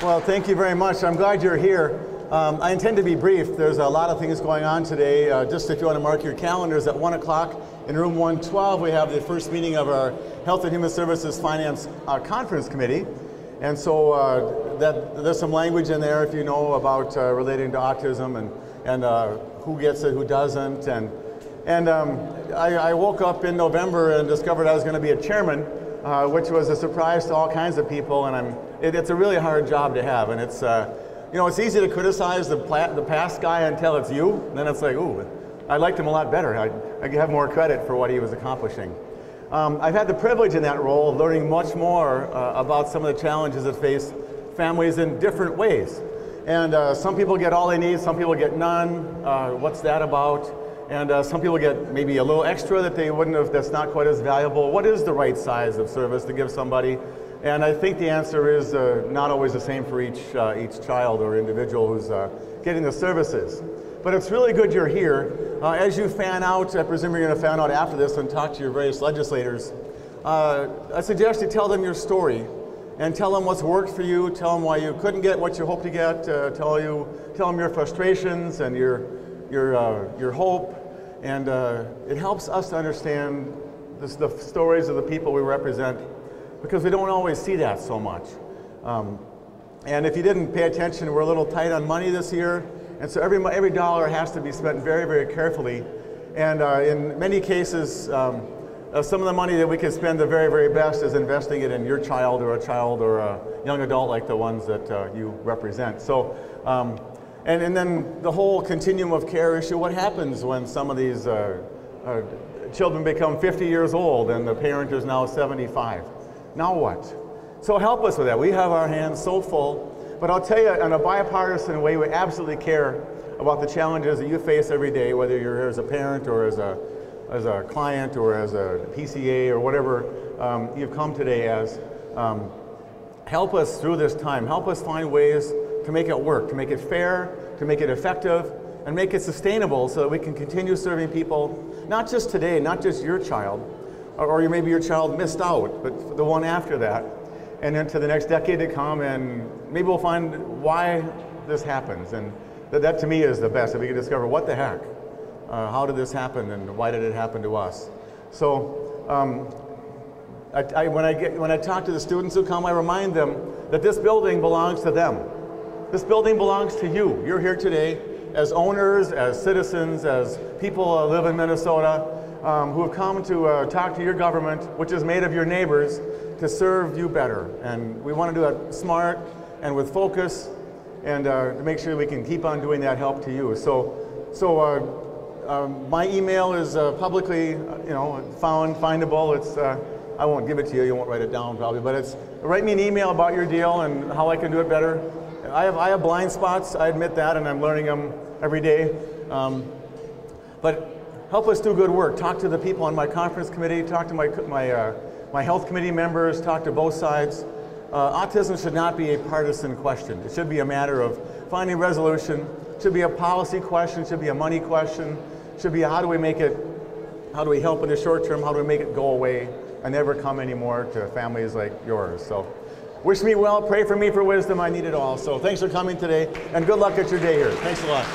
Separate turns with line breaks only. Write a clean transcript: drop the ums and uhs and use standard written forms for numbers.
Well, thank you very much. I'm glad you're here. I intend to be brief. There's a lot of things going on today. Just if you want to mark your calendars, at 1 o'clock in room 112, we have the first meeting of our Health and Human Services Finance Conference Committee. And so there's some language in there, if you know, about relating to autism and who gets it, who doesn't. And I woke up in November and discovered I was going to be a chairman, which was a surprise to all kinds of people. And it's a really hard job to have. And it's, you know, it's easy to criticize the past guy until it's you. And then it's like, ooh, I liked him a lot better. I have more credit for what he was accomplishing. I've had the privilege in that role of learning much more about some of the challenges that face families in different ways. And some people get all they need, some people get none. What's that about? And some people get maybe a little extra that they wouldn't have, that's not quite as valuable. What is the right size of service to give somebody? And I think the answer is not always the same for each child or individual who's getting the services. But it's really good you're here. As you fan out, I presume you're going to fan out after this and talk to your various legislators. I suggest you tell them your story and tell them what's worked for you, tell them why you couldn't get what you hoped to get, tell them your frustrations and your hope. And it helps us to understand the stories of the people we represent, because we don't always see that so much. And if you didn't pay attention, we're a little tight on money this year, and so every dollar has to be spent very, very carefully. And in many cases, some of the money that we can spend the very, very best is investing it in your child or a young adult like the ones that you represent. So, and then the whole continuum of care issue, what happens when some of these children become 50 years old and the parent is now 75? Now what? So help us with that. We have our hands so full, but I'll tell you, in a bipartisan way, we absolutely care about the challenges that you face every day, whether you're here as a parent or as a client or as a PCA or whatever you've come today as. Help us through this time. Help us find ways to make it work, to make it fair, to make it effective, and make it sustainable so that we can continue serving people, not just today, not just your child, or maybe your child missed out, but the one after that, and into the next decade to come, and maybe we'll find why this happens. And that to me is the best, if we can discover what the heck, how did this happen, and why did it happen to us? So when I talk to the students who come, I remind them that this building belongs to them. This building belongs to you. You're here today as owners, as citizens, as people who live in Minnesota, who have come to talk to your government, which is made of your neighbors, to serve you better. And we want to do it smart and with focus, and to make sure we can keep on doing that help to you. So my email is publicly, findable. It's I won't give it to you. You won't write it down probably, but it's write me an email about your deal and how I can do it better. I have blind spots. I admit that, and I'm learning them every day. But help us do good work. Talk to the people on my conference committee. Talk to my health committee members. Talk to both sides. Autism should not be a partisan question. It should be a matter of finding resolution. It should be a policy question. It should be a money question. It should be how do we help in the short term? How do we make it go away and never come anymore to families like yours? So wish me well. Pray for me for wisdom. I need it all. So thanks for coming today, and good luck at your day here. Thanks a lot.